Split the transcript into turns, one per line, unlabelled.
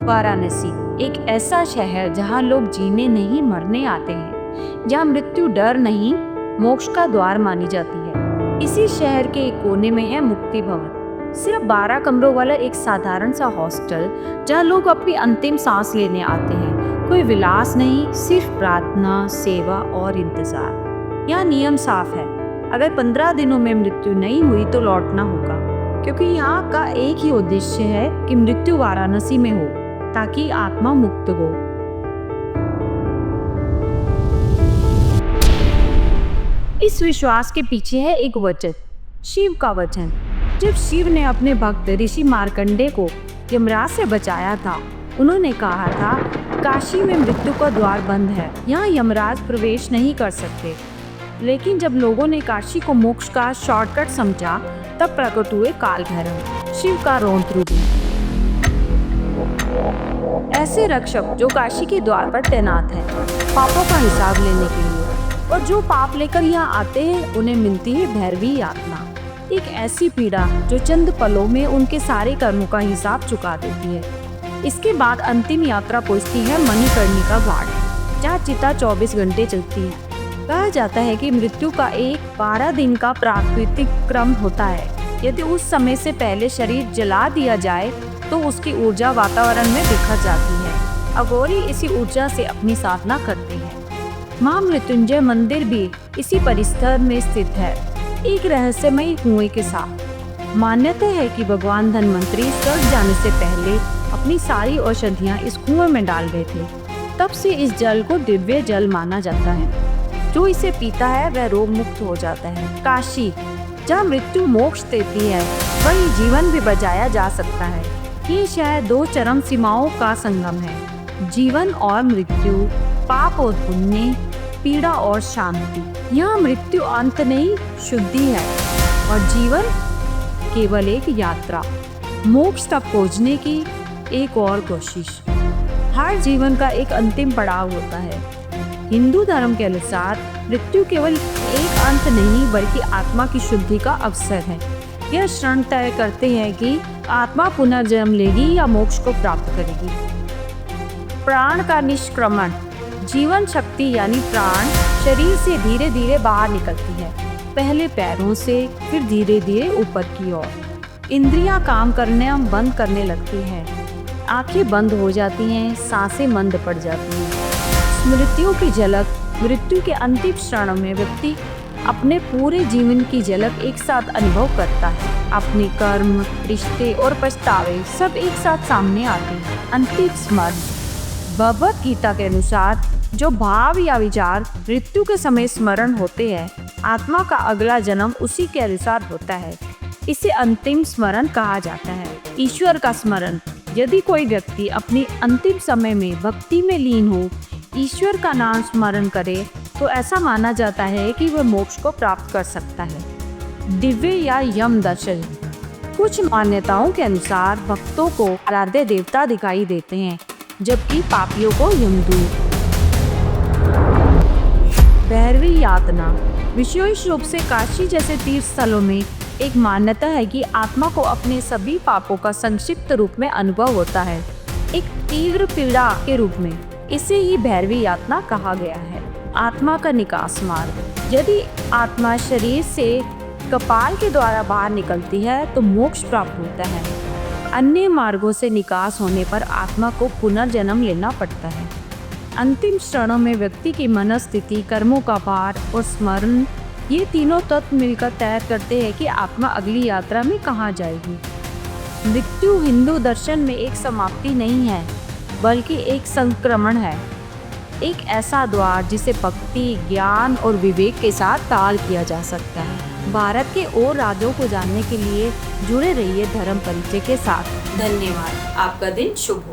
वाराणसी एक ऐसा शहर जहाँ लोग जीने नहीं मरने आते हैं, जहाँ मृत्यु डर नहीं मोक्ष का द्वार मानी जाती है। इसी शहर के एक कोने में है मुक्ति भवन, सिर्फ 12 कमरों वाला एक साधारण सा हॉस्टल जहाँ लोग अपनी अंतिम सांस लेने आते हैं। कोई विलास नहीं, सिर्फ प्रार्थना, सेवा और इंतजार। यहाँ नियम साफ है, अगर 15 दिनों में मृत्यु नहीं हुई तो लौटना होगा, क्योंकि यहाँ का एक ही उद्देश्य है कि मृत्यु वाराणसी में हो ताकि आत्मा मुक्त हो। इस विश्वास के पीछे है एक वचन, शिव का वचन। जब शिव ने अपने भक्त ऋषि मार्कंडेय को यमराज से बचाया था, उन्होंने कहा था, काशी में मृत्यु का द्वार बंद है, यहाँ यमराज प्रवेश नहीं कर सकते। लेकिन जब लोगों ने काशी को मोक्ष का शॉर्टकट समझा, तब प्रकट हुए काल भैरव, शिव का रौद्र रूप। ऐसे रक्षक जो काशी के द्वार पर तैनात हैं, पापों का हिसाब लेने के लिए, और जो पाप लेकर यहाँ आते हैं उन्हें मिलती है भैरवी यातना, एक ऐसी पीड़ा जो चंद पलों में उनके सारे कर्मों का हिसाब चुका देती है। इसके बाद अंतिम यात्रा पहुँचती है मणिकर्णिका घाट, जहाँ चिता 24 घंटे चलती है। कहा जाता है कि मृत्यु का एक 12 दिन का प्राकृतिक क्रम होता है। यदि उस समय से पहले शरीर जला दिया जाए तो उसकी ऊर्जा वातावरण में बिखर जाती है। अघोरी इसी ऊर्जा से अपनी साधना करते हैं। महामृत्युंजय मंदिर भी इसी परिसर में स्थित है, एक रहस्यमयी कुएं के साथ। मान्यता है कि भगवान धन्वंतरी स्वर्ग जाने से पहले अपनी सारी औषधियाँ इस कुएं में डाल गए थे। तब से इस जल को दिव्य जल माना जाता है। जो इसे पीता है वह रोग मुक्त हो जाता है। काशी, जहाँ मृत्यु मोक्ष देती है, वही जीवन भी बचाया जा सकता है। ये शहर 2 चरम सीमाओं का संगम है, जीवन और मृत्यु, पाप और पुण्य, पीड़ा और शांति। यहाँ मृत्यु अंत नहीं, शुद्धि है, और जीवन केवल एक यात्रा, मोक्ष तक पहुँचने की एक और कोशिश। हर जीवन का एक अंतिम पड़ाव होता है। हिंदू धर्म के अनुसार मृत्यु केवल एक अंत नहीं बल्कि आत्मा की शुद्धि का अवसर है। यह क्षण तय करते हैं कि आत्मा पुनर्जन्म लेगी या मोक्ष को प्राप्त करेगी। प्राण का निष्क्रमण, जीवन शक्ति यानी प्राण शरीर से धीरे धीरे बाहर निकलती है, पहले पैरों से, फिर धीरे धीरे ऊपर की ओर। इंद्रियां काम करने बंद करने लगती हैं, आंखें बंद हो जाती हैं, सांसें मंद पड़ जाती हैं। स्मृतियों की झलक, मृत्यु के अंतिम क्षण में व्यक्ति अपने पूरे जीवन की झलक एक साथ अनुभव करता है। अपने कर्म, रिश्ते और पछतावे सब एक साथ सामने आते हैं। अंतिम स्मरण, भगवद गीता के अनुसार जो भाव या विचार मृत्यु के समय स्मरण होते हैं, आत्मा का अगला जन्म उसी के अनुसार होता है। इसे अंतिम स्मरण कहा जाता है। ईश्वर का स्मरण, यदि कोई व्यक्ति अपने अंतिम समय में भक्ति में लीन हो, ईश्वर का नाम स्मरण करे, तो ऐसा माना जाता है कि वह मोक्ष को प्राप्त कर सकता है। दिव्य या यम दर्शन, कुछ मान्यताओं के अनुसार भक्तों को आराध्य देवता दिखाई देते हैं, जबकि पापियों को यमदूत। भैरवी यातना, विशेष रूप से काशी जैसे तीर्थ स्थलों में एक मान्यता है कि आत्मा को अपने सभी पापों का संक्षिप्त रूप में अनुभव होता है, एक तीव्र पीड़ा के रूप में। इसे ही भैरवी यातना कहा गया है। आत्मा का निकास मार्ग, यदि आत्मा शरीर से कपाल के द्वारा बाहर निकलती है तो मोक्ष प्राप्त होता है। अन्य मार्गों से निकास होने पर आत्मा को पुनर्जन्म लेना पड़ता है। अंतिम क्षणों में व्यक्ति की मनस्थिति, कर्मों का भार और स्मरण, ये तीनों तत्व मिलकर तय करते हैं कि आत्मा अगली यात्रा में कहाँ जाएगी। मृत्यु हिंदू दर्शन में एक समाप्ति नहीं है, बल्कि एक संक्रमण है, एक ऐसा द्वार जिसे भक्ति, ज्ञान और विवेक के साथ पार किया जा सकता है। भारत के और राज्यों को जानने के लिए जुड़े रहिए धर्म परिचय के साथ। धन्यवाद। आपका दिन शुभ हो।